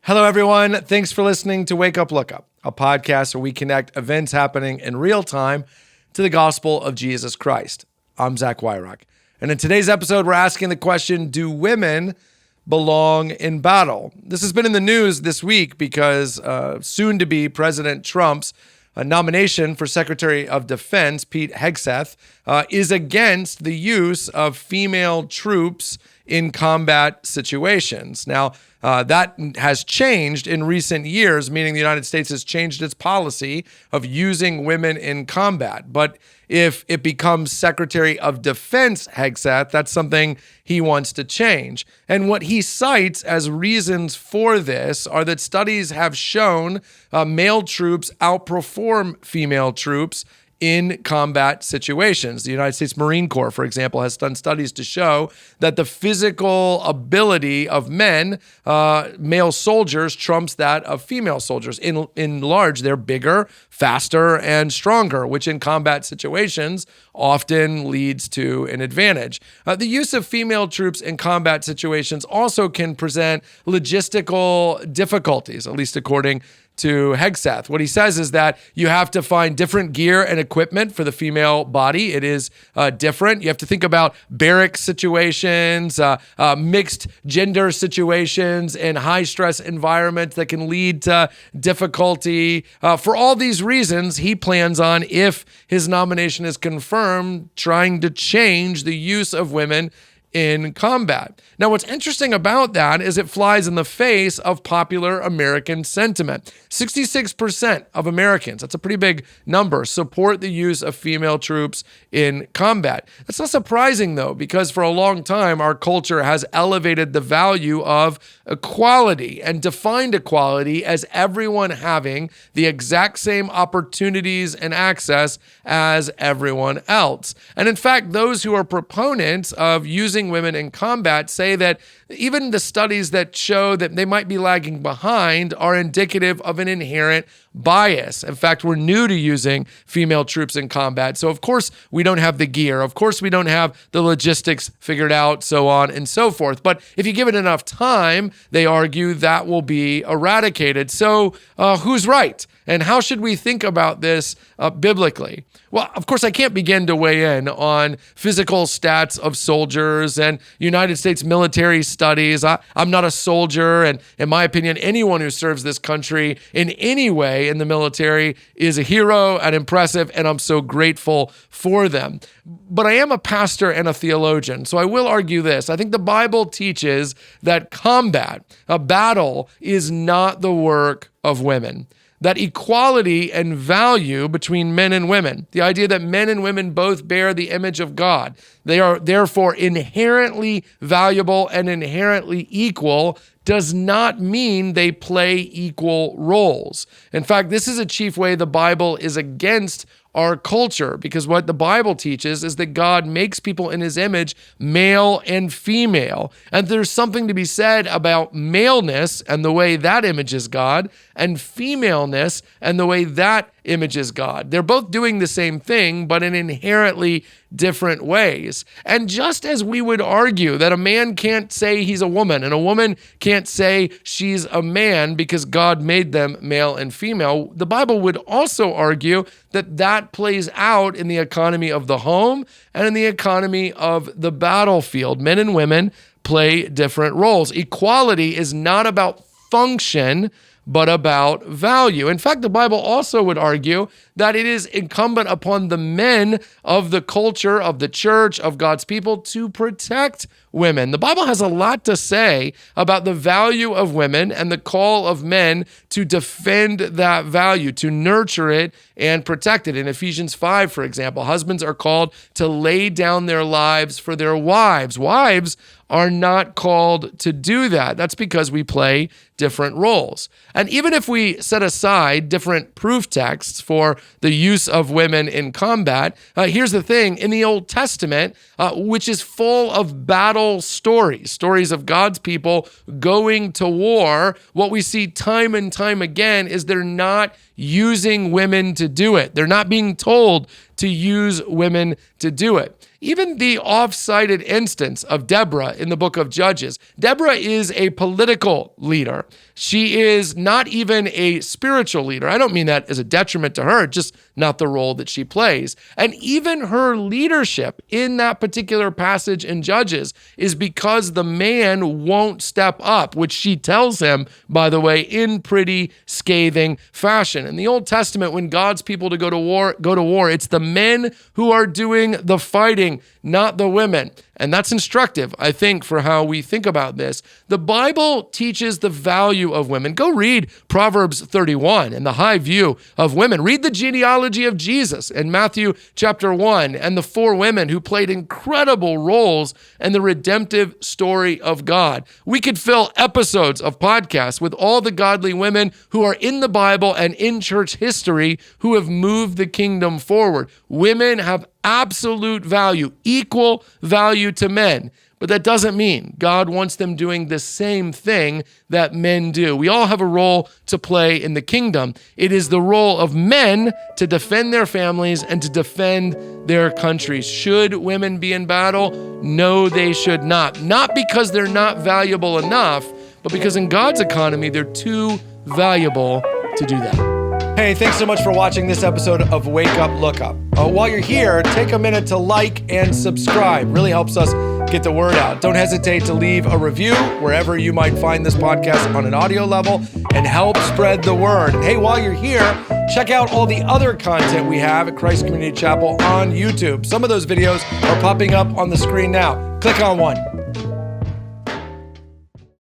Hello, everyone. Thanks for listening to Wake Up, Look Up, a podcast where we connect events happening in real time to the gospel of Jesus Christ. I'm Zach Weihrauch. And in today's episode, we're asking the question, do women belong in battle? This has been in the news this week because soon-to-be President Trump's nomination for Secretary of Defense, Pete Hegseth, is against the use of female troops in combat situations. Now, that has changed in recent years, meaning the United States has changed its policy of using women in combat. But if it becomes Secretary of Defense Hegseth, that's something he wants to change. And what he cites as reasons for this are that studies have shown male troops outperform female troops in combat situations. The United States Marine Corps, for example, has done studies to show that the physical ability of men, male soldiers, trumps that of female soldiers. In large, they're bigger, faster, and stronger, which in combat situations often leads to an advantage. The use of female troops in combat situations also can present logistical difficulties, at least according to Hegseth. What he says is that you have to find different gear and equipment for the female body. It is different. You have to think about barrack situations, mixed gender situations, and high-stress environments that can lead to difficulty. For all these reasons, he plans on, if his nomination is confirmed, trying to change the use of women in combat. Now, what's interesting about that is it flies in the face of popular American sentiment. 66% of Americans, that's a pretty big number, support the use of female troops in combat. That's not surprising, though, because for a long time, our culture has elevated the value of equality and defined equality as everyone having the exact same opportunities and access as everyone else. And in fact, those who are proponents of using women in combat say that even the studies that show that they might be lagging behind are indicative of an inherent bias. In fact, we're new to using female troops in combat. So of course we don't have the gear. Of course we don't have the logistics figured out, so on and so forth. But if you give it enough time, they argue that will be eradicated. So who's right? And how should we think about this biblically? Well, of course, I can't begin to weigh in on physical stats of soldiers and United States military studies. I'm not a soldier, and in my opinion, anyone who serves this country in any way in the military is a hero and impressive, and I'm so grateful for them. But I am a pastor and a theologian, so I will argue this. I think the Bible teaches that combat, a battle, is not the work of women. That equality and value between men and women, the idea that men and women both bear the image of God, they are therefore inherently valuable and inherently equal, does not mean they play equal roles. In fact, this is a chief way the Bible is against our culture, because what the Bible teaches is that God makes people in his image, male and female. And there's something to be said about maleness and the way that images God, and femaleness and the way that images God. They're both doing the same thing, but in inherently different ways. And just as we would argue that a man can't say he's a woman and a woman can't say she's a man because God made them male and female, the Bible would also argue that that plays out in the economy of the home and in the economy of the battlefield. Men and women play different roles. Equality is not about function, but about value. In fact, the Bible also would argue that it is incumbent upon the men of the culture, of the church, of God's people to protect women. The Bible has a lot to say about the value of women and the call of men to defend that value, to nurture it and protect it. In Ephesians 5, for example, husbands are called to lay down their lives for their wives. Wives are not called to do that. That's because we play different roles. And even if we set aside different proof texts for the use of women in combat, here's the thing. In the Old Testament, which is full of battle stories of God's people going to war, what we see time and time again is they're not using women to do it. They're not being told to use women to do it. Even the off-cited instance of Deborah in the book of Judges. Deborah is a political leader. She is not even a spiritual leader. I don't mean that as a detriment to her, just not the role that she plays. And even her leadership in that particular passage in Judges is because the man won't step up, which she tells him, by the way, in pretty scathing fashion. In the Old Testament, when God's people to go to war, it's the men who are doing the fighting, not the women. And that's instructive, I think, for how we think about this. The Bible teaches the value of women. Go read Proverbs 31 and the high view of women. Read the genealogy of Jesus in Matthew chapter 1 and the 4 women who played incredible roles in the redemptive story of God. We could fill episodes of podcasts with all the godly women who are in the Bible and in church history who have moved the kingdom forward. Women have absolute value, equal value to men. But that doesn't mean God wants them doing the same thing that men do. We all have a role to play in the kingdom. It is the role of men to defend their families and to defend their countries. Should women be in battle? No, they should not. Not because they're not valuable enough, but because in God's economy, they're too valuable to do that. Hey, thanks so much for watching this episode of Wake Up, Look Up. While you're here, take a minute to like and subscribe. Really helps us get the word out. Don't hesitate to leave a review wherever you might find this podcast on an audio level and help spread the word. And hey, while you're here, check out all the other content we have at Christ Community Chapel on YouTube. Some of those videos are popping up on the screen now. Click on one.